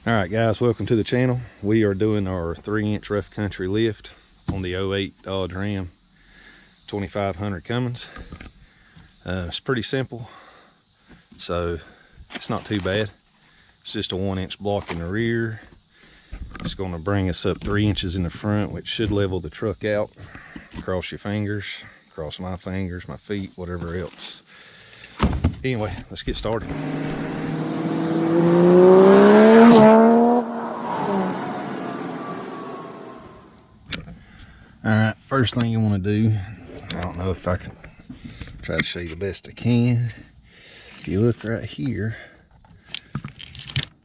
All right, guys, welcome to the channel. We are doing our 3-inch rough country lift on the 08 Dodge Ram 2500 Cummins. It's pretty simple, so it's not too bad. It's just a 1-inch block in the rear. It's going to bring us up 3 inches in the front, which should level the truck out. Cross your fingers, cross my fingers, my feet, whatever else. Anyway, let's get started. Alright, first thing you want to do, I don't know if I can try to show you the best I can. If you look right here,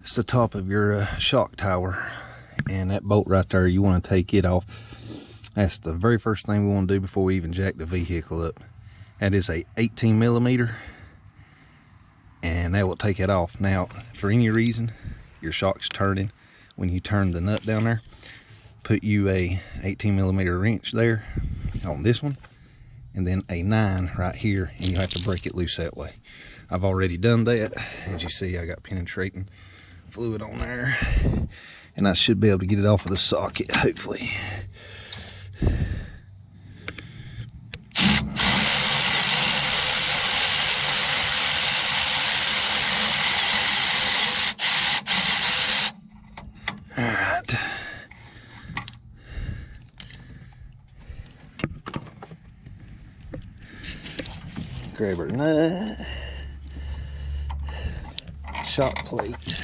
it's the top of your shock tower, and that bolt right there, you want to take it off. That's the very first thing we want to do before we even jack the vehicle up. That is a 18 millimeter, and that will take it off. Now, for any reason your shock's turning, when you turn the nut down there, put you a 18 millimeter wrench there on this one, and then a 9 right here, and you have to break it loose that way. I've already done that. As you see, I got penetrating fluid on there, and I should be able to get it off of the socket, hopefully. All right. Grab our nut, shock plate,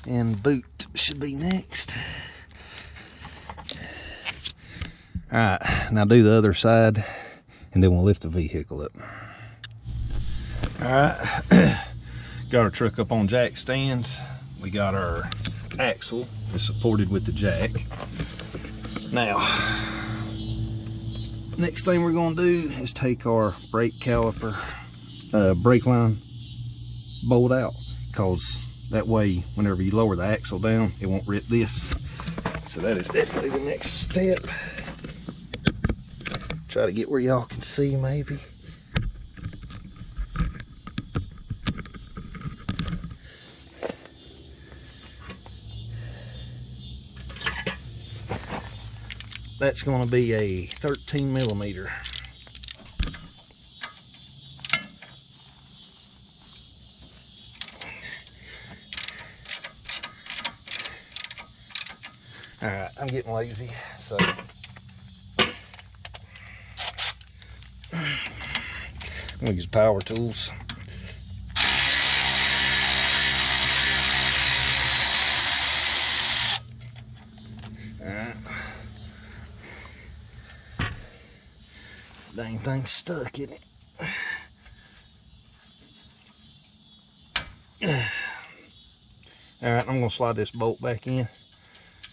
and boot should be next. All right, now do the other side, and then we'll lift the vehicle up. All right, got our truck up on jack stands. We got our axle is supported with the jack. Now, next thing we're going to do is take our brake caliper, brake line bolt out, because that way whenever you lower the axle down, it won't rip this. So that is definitely the next step. Try to get where y'all can see maybe. That's going to be a 13 millimeter. All right, I'm getting lazy, so I'm gonna use power tools. Dang thing's stuck in it. All right, I'm gonna slide this bolt back in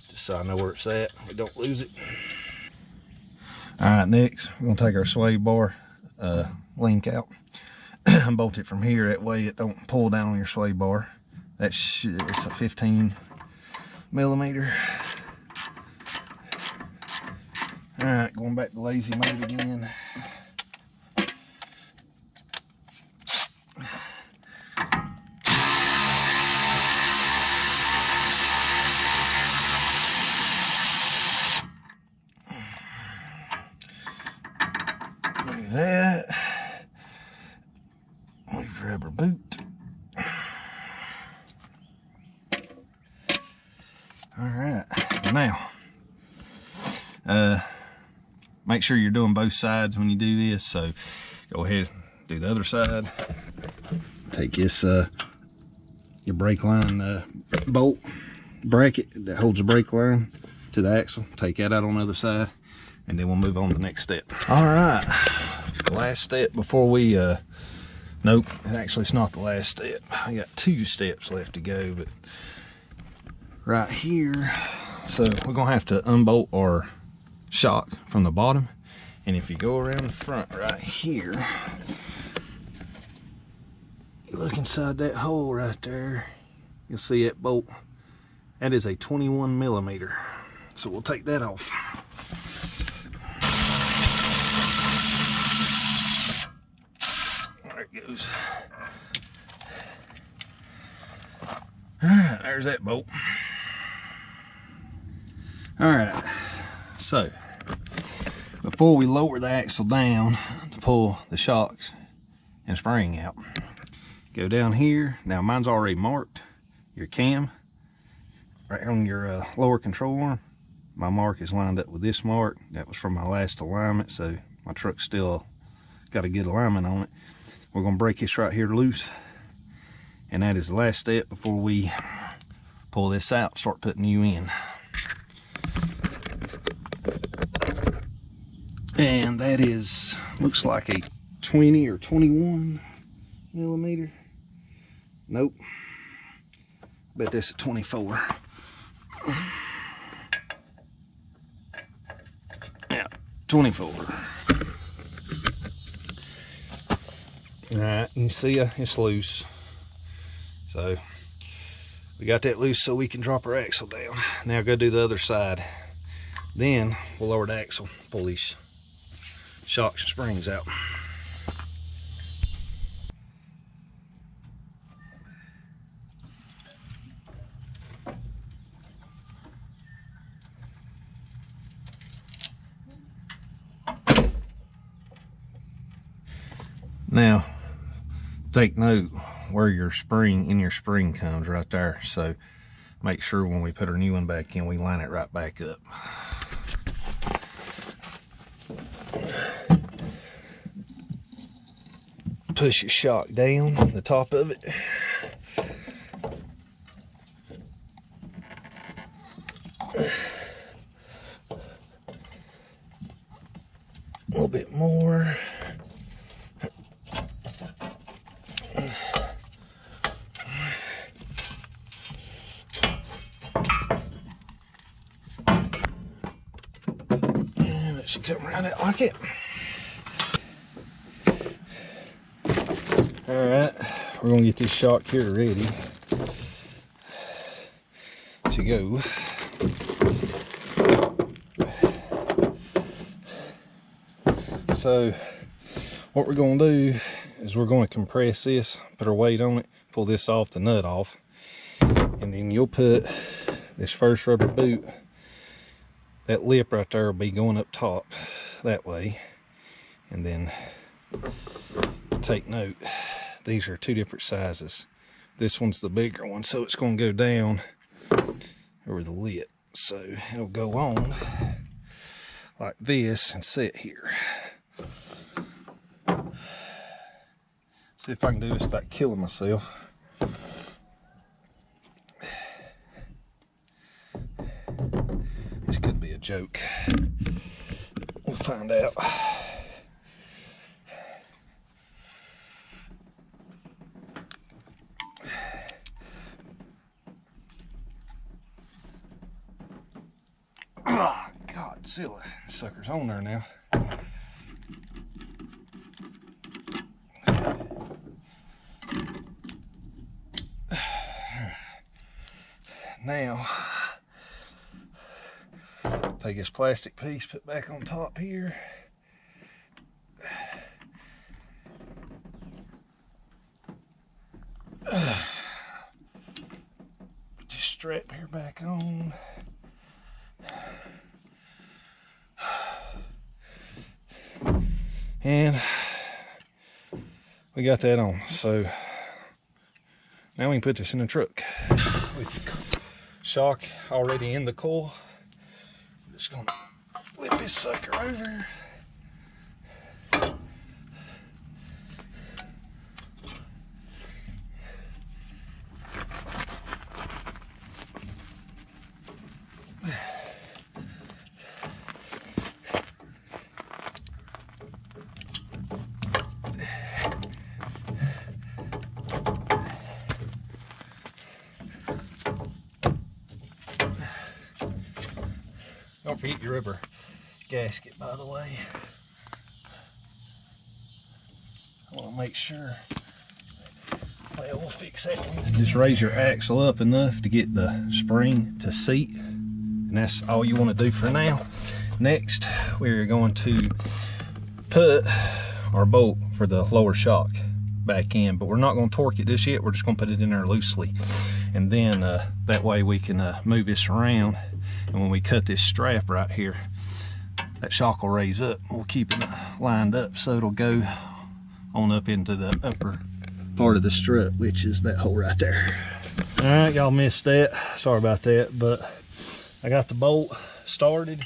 just so I know where it's at, we don't lose it. All right, next we're gonna take our sway bar link out and bolt it from here. That way it don't pull down on your sway bar. It's a 15 millimeter. All right, going back to lazy mode again. Move that. Move rubber boot. All right, now, make sure you're doing both sides when you do this. So go ahead, do the other side. Take this, your brake line bolt bracket that holds the brake line to the axle. Take that out on the other side, and then we'll move on to the next step. All right, last step before we, nope, actually it's not the last step. I got 2 steps left to go, but right here, so we're gonna have to unbolt our shock from the bottom, and if you go around the front right here, you look inside that hole right there, you'll see that bolt. That is a 21 millimeter, so we'll take that off. There it goes. Alright, there's that bolt. Alright, so before we lower the axle down to pull the shocks and spring out, go down here. Now mine's already marked, your cam, right on your lower control arm. My mark is lined up with this mark. That was from my last alignment, so my truck's still got a good alignment on it. We're gonna break this right here loose, and that is the last step before we pull this out, start putting you in. And that is, looks like a 20 or 21 millimeter. Nope, bet that's a 24. Yeah, 24. Alright, you see it's loose. So we got that loose so we can drop our axle down. Now go do the other side. Then we'll lower the axle, pull these shocks and springs out. Now take note where your spring comes right there, so make sure when we put our new one back in we line it right back up. Push your shock down the top of it. A little bit more. And it should come around it like it. Alright, we're gonna get this shock here ready to go. So what we're gonna do is we're gonna compress this, put our weight on it, pull this off, the nut off, and then you'll put this first rubber boot, that lip right there will be going up top that way. And then take note, these are two different sizes. This one's the bigger one, so it's going to go down over the lip, so it'll go on like this and sit here. See if I can do this without killing myself. This could be a joke. We'll find out. Oh, God, silly sucker's on there now. Now, take this plastic piece, put back on top here. Put this strap here back on. And we got that on. So now we can put this in the truck. With your shock already in the coil, we're just gonna flip this sucker over. Don't forget your rubber gasket, by the way. I want to make sure. Well, we'll fix that one. Just raise your axle up enough to get the spring to seat, and that's all you want to do for now. Next, we're going to put our bolt for the lower shock. back in, but we're not going to torque it just yet. We're just going to put it in there loosely, and then that way we can move this around, and when we cut this strap right here, that shock will raise up. We'll keep it lined up so it'll go on up into the upper part of the strut, which is that hole right there. All right, y'all missed that, sorry about that, but I got the bolt started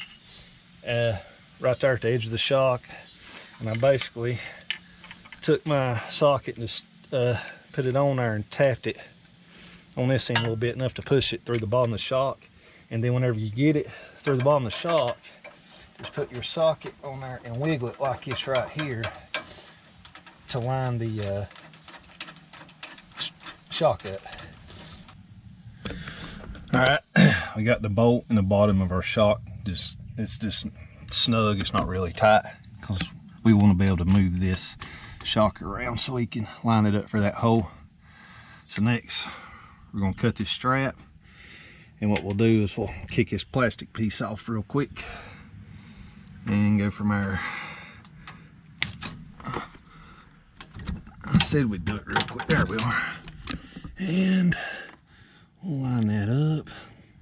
right there at the edge of the shock, and I basically took my socket and just put it on there and tapped it on this end a little bit, enough to push it through the bottom of the shock. And then whenever you get it through the bottom of the shock, just put your socket on there and wiggle it like this right here to line the shock up. All right, we got the bolt in the bottom of our shock. It's just snug, it's not really tight, because we want to be able to move this shock around so we can line it up for that hole. So next, we're going to cut this strap, and what we'll do is we'll kick this plastic piece off real quick and go from there. I said we'd do it real quick. There we are. And we'll line that up.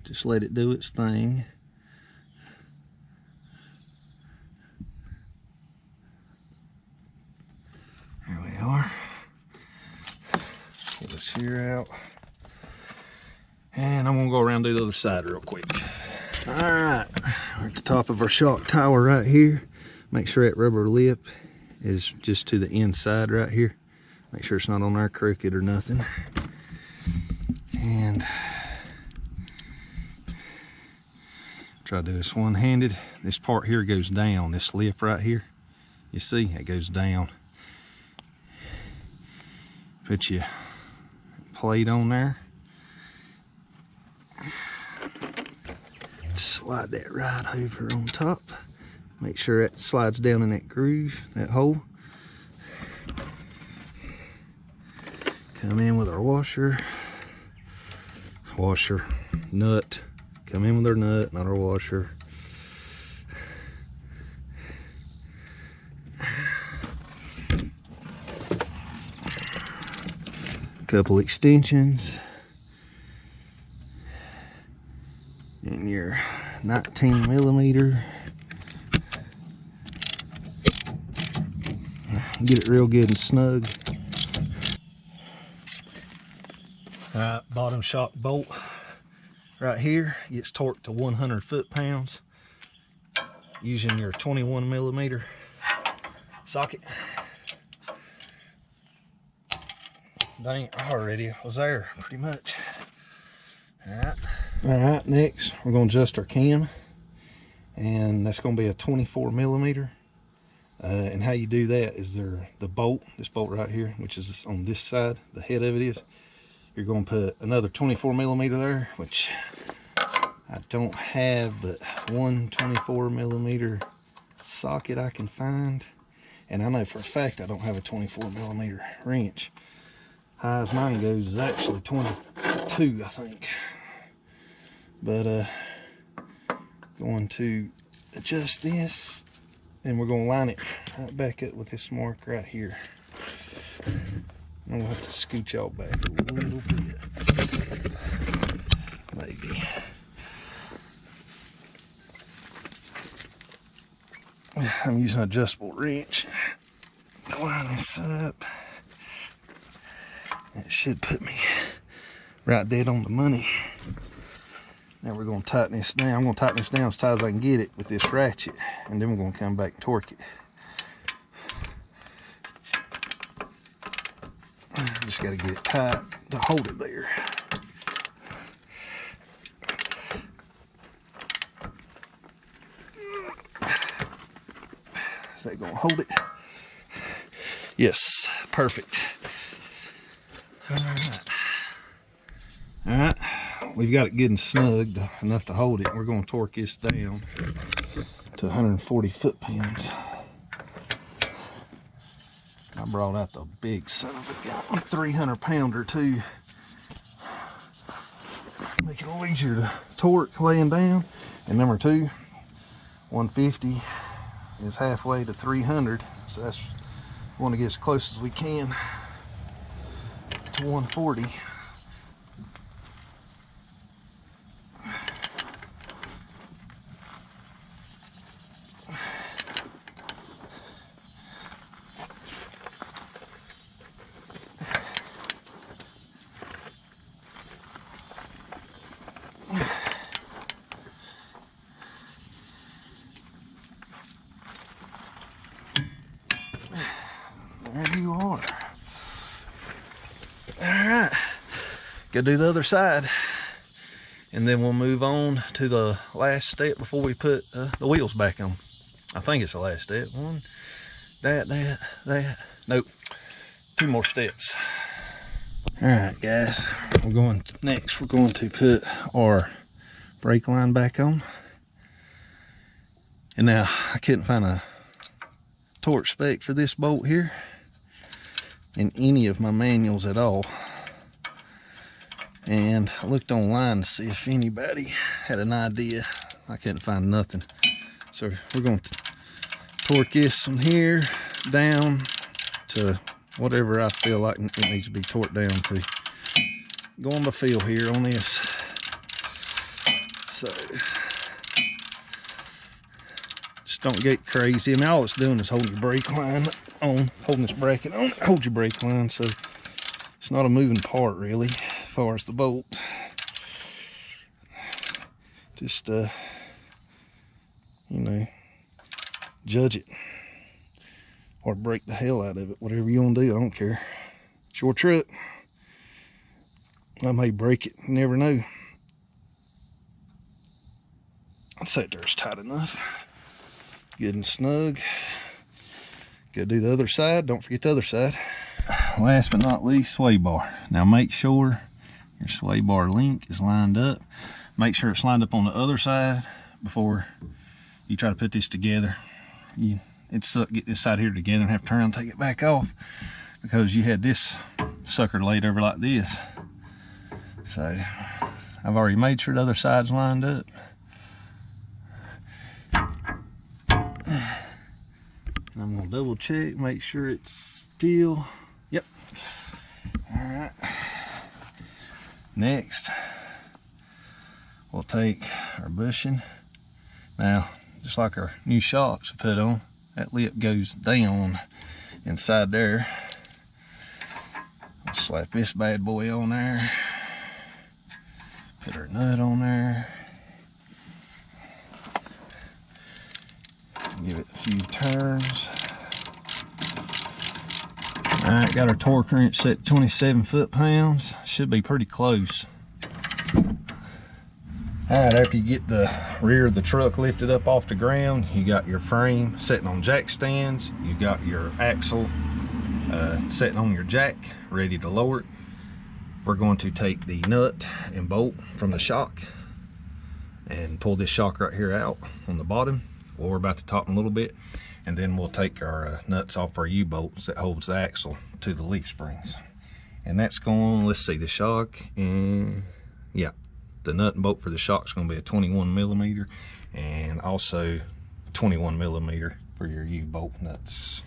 Just let it do its thing. There we are. Pull this here out. And I'm gonna go around and do the other side real quick. All right, we're at the top of our shock tower right here. Make sure that rubber lip is just to the inside right here. Make sure it's not on there crooked or nothing. And try to do this one-handed. This part here goes down, this lip right here. You see, it goes down. Put your plate on there. Slide that right over on top. Make sure it slides down in that groove, that hole. Come in with our washer, nut. Come in with our nut, not our washer. Couple extensions. And your 19mm. Get it real good and snug. Alright, bottom shock bolt right here gets torqued to 100 foot-pounds using your 21mm socket. Dang, I already was there pretty much. Alright, next we're going to adjust our cam, and that's going to be a 24mm. And how you do that is the bolt, this bolt right here, which is on this side, the head of it is. You're going to put another 24mm there, which I don't have but one 24mm socket I can find. And I know for a fact I don't have a 24mm wrench. High as mine goes is actually 22, I think. But going to adjust this, and we're going to line it right back up with this mark right here. I'm gonna have to scooch y'all back a little bit, maybe. I'm using an adjustable wrench to line this up. It should put me right dead on the money. Now we're gonna tighten this down. I'm gonna tighten this down as tight as I can get it with this ratchet, and then we're gonna come back and torque it. Just got to get it tight to hold it there. Is that going to hold it? Yes, perfect. All right, we've got it good and snugged enough to hold it. We're going to torque this down to 140 foot-pounds. I brought out the big son of a gun, 300-pounder too. Make it a little easier to torque laying down. And number two, 150 is halfway to 300, so that's we want to get as close as we can. to 140. There you are. Alright, go do the other side, and then we'll move on to the last step before we put the wheels back on. I think it's the last step. One, that. Nope, 2 more steps. Alright guys, we're going to put our brake line back on. And now I couldn't find a torque spec for this bolt here in any of my manuals at all, and I looked online to see if anybody had an idea. I couldn't find nothing, so we're going to torque this from here down to whatever I feel like it needs to be torqued down to. Going by feel here on this. So just don't get crazy. I mean, all it's doing is holding your brake line on, holding this bracket on, hold your brake line, so it's not a moving part really as far as the bolt. Just you know, judge it or break the hell out of it, whatever you want to do. I don't care, it's your truck. I may break it, you never know. I'd say there's tight enough, good and snug. Go do the other side. Don't forget the other side. Last but not least, sway bar. Now make sure your sway bar link is lined up. Make sure it's lined up on the other side before you try to put this together. It's get this side here together and have to turn and take it back off, because you had this sucker laid over like this. So I've already made sure the other side's lined up. I'm gonna double check, make sure it's still, yep. All right. Next, we'll take our bushing. Now, just like our new shocks we put on, that lip goes down inside there. I'll slap this bad boy on there. Put our nut on there. Give it a few turns. All right, got our torque wrench set 27 foot-pounds. Should be pretty close. All right, after you get the rear of the truck lifted up off the ground, you got your frame sitting on jack stands. You got your axle sitting on your jack, ready to lower it. We're going to take the nut and bolt from the shock and pull this shock right here out on the bottom, lower about the top a little bit, and then we'll take our nuts off our U-bolts that holds the axle to the leaf springs. And that's going, let's see, the shock, and yeah, the nut and bolt for the shock is going to be a 21 millimeter, and also 21 millimeter for your U-bolt nuts.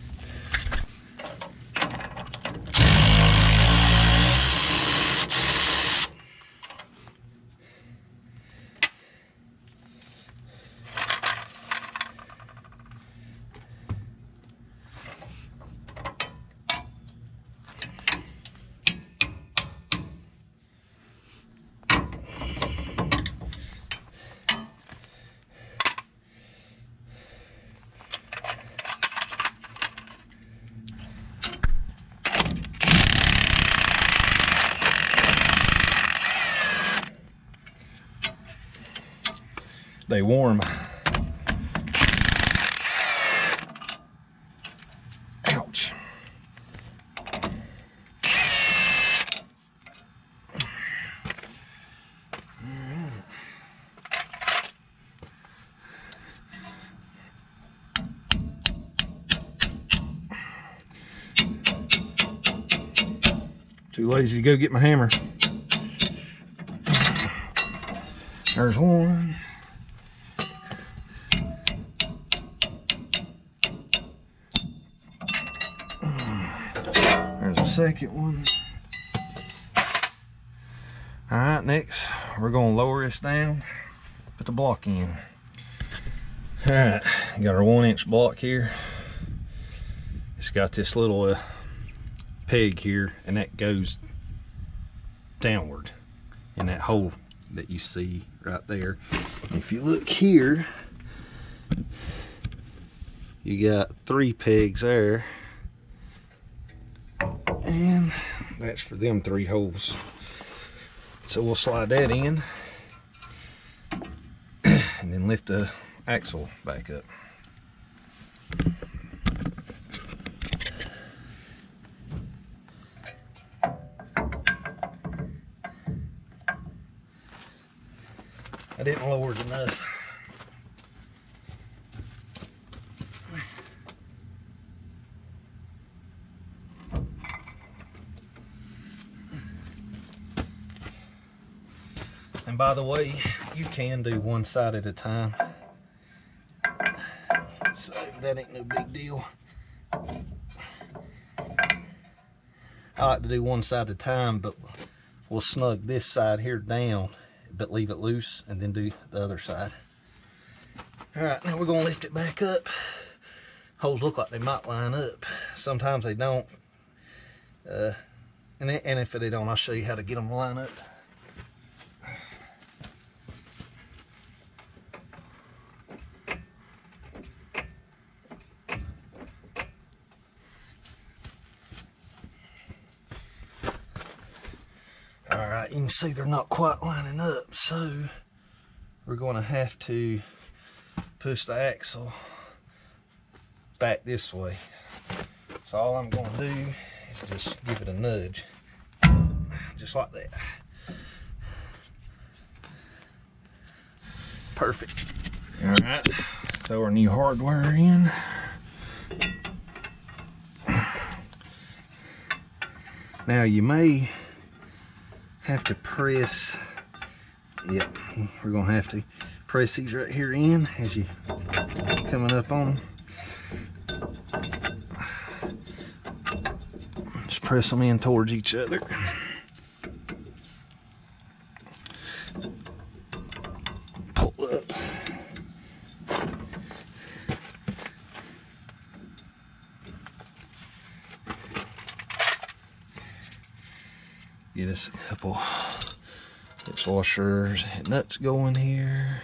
They warm. Ouch. Too lazy to go get my hammer. There's one. There's a second one. All right, next we're gonna lower this down, put the block in. All right, got our 1-inch block here. It's got this little peg here, and that goes downward in that hole that you see right there. And if you look here, you got 3 pegs there, and that's for them 3 holes. So we'll slide that in and then lift the axle back up. I didn't lower it enough. And by the way, you can do one side at a time, so that ain't no big deal. I like to do one side at a time, but we'll snug this side here down, but leave it loose, and then do the other side. All right, now we're gonna lift it back up. Holes look like they might line up. Sometimes they don't. And if they don't, I'll show you how to get them to line up. Alright, you can see they're not quite lining up, so we're going to have to push the axle back this way. So all I'm going to do is just give it a nudge, just like that. Perfect. Alright, throw our new hardware in. Now you may have to press, yep, we're gonna have to press these right here in as you coming up on them. Just press them in towards each other. Pull up. Get us a couple washers and nuts going here.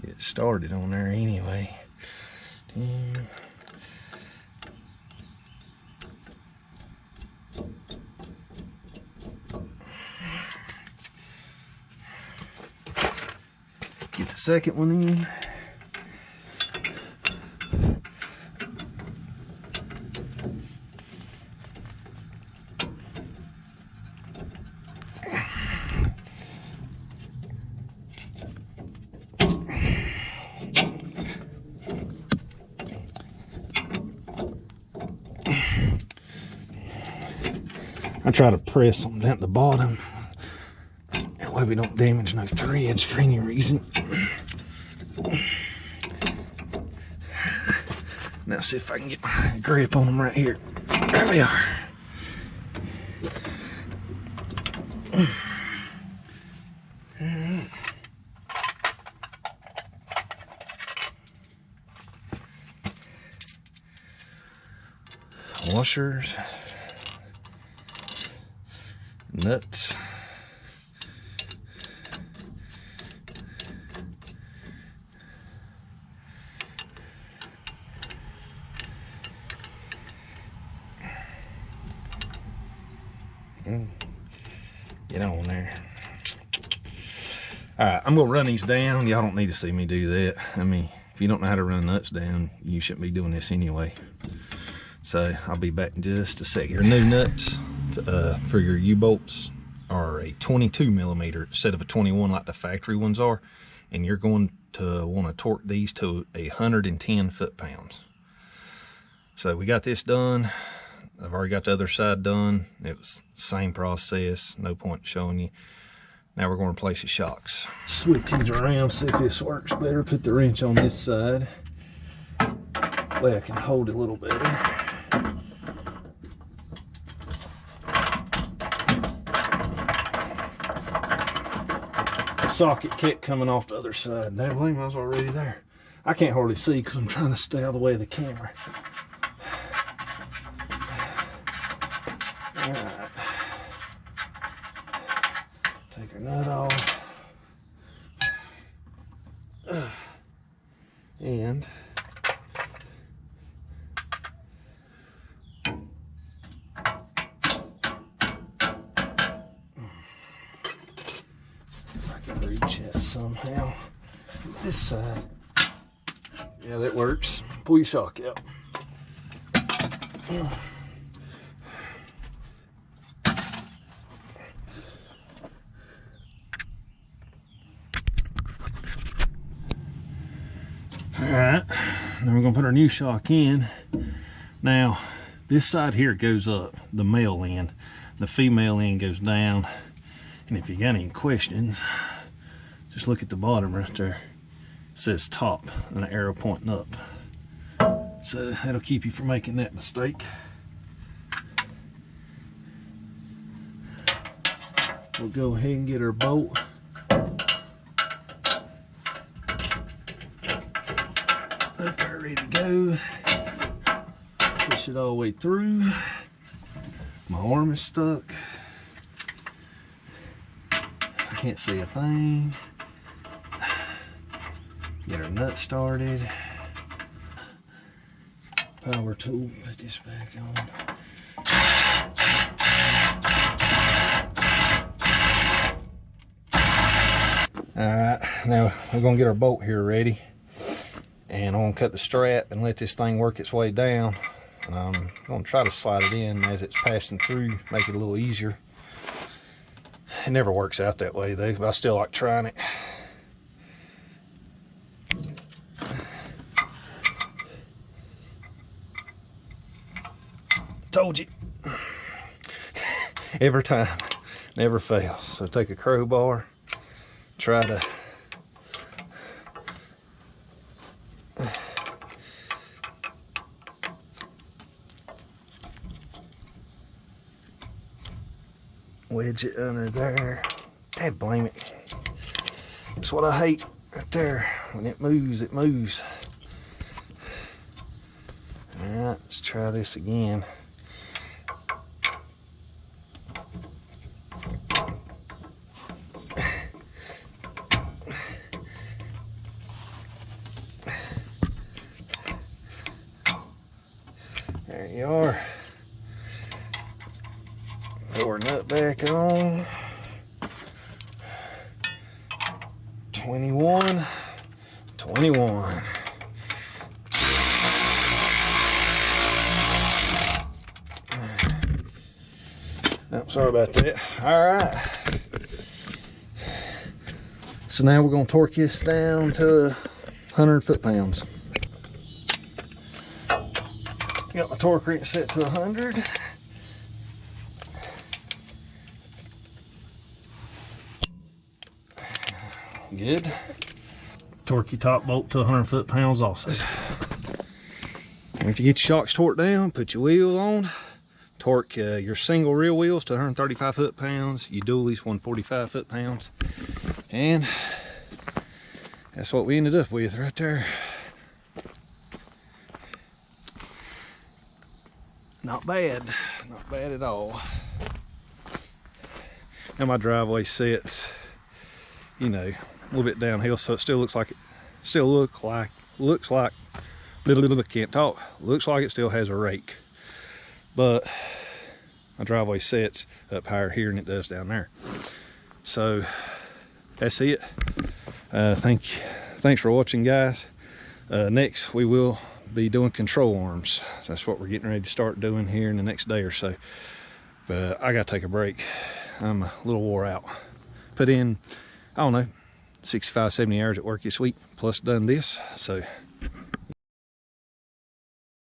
Get it started on there anyway. Get the second one in. I try to press them down at the bottom. That way we don't damage no threads for any reason. Now see if I can get my grip on them right here. There we are. Washers. Nuts. Get on there. Alright, I'm gonna run these down. Y'all don't need to see me do that. I mean, if you don't know how to run nuts down, you shouldn't be doing this anyway. So I'll be back in just a second. Your new nuts for your U-bolts are a 22 millimeter instead of a 21 like the factory ones are, and you're going to want to torque these to 110 foot-pounds. So we got this done. I've already got the other side done. It was the same process, no point showing you. Now we're going to replace the shocks. Switch these around, see if this works better. Put the wrench on this side. That way I can hold it a little better. socket kept coming off the other side. That blame I was already there. I can't hardly see because I'm trying to stay out of the way of the camera. All right. Take her nut off. And if I can reach it somehow. This side. Yeah, that works. Pull your shock out. Alright, then we're going to put our new shock in. Now, this side here goes up, the male end. The female end goes down. And if you got any questions, just look at the bottom right there. It says top and an arrow pointing up. So that'll keep you from making that mistake. We'll go ahead and get our bolt. Up there, ready to go. Push it all the way through. My arm is stuck. I can't see a thing. Get our nut started. Power tool, put this back on. Alright, now we're gonna get our bolt here ready. And I'm gonna cut the strap and let this thing work its way down. I'm gonna try to slide it in as it's passing through, make it a little easier. It never works out that way though, but I still like trying it. Told you. Every time, never fails. So take a crowbar, try to wedge it under there. Dad blame it. That's what I hate right there. When it moves, it moves. Alright, let's try this again. There you are. Throw our nut back on. 21. Oh, sorry about that. All right. So now we're going to torque this down to 100 foot-pounds. Got my torque wrench set to 100. Good. Torque your top bolt to 100 foot-pounds also. If you get your shocks torqued down, put your wheel on. Torque your single rear wheels to 135 foot-pounds, your dualies 145 foot-pounds. And that's what we ended up with right there. Not bad at all. And my driveway sits, you know, a little bit downhill, so it still looks like can't talk. Looks like it still has a rake, but my driveway sets up higher here than it does down there. So that's it. Thanks for watching, guys. Next we will be doing control arms. That's what we're getting ready to start doing here in the next day or so. But I gotta take a break. I'm a little wore out. Put in, I don't know, 65, 70 hours at work this week, plus done this. So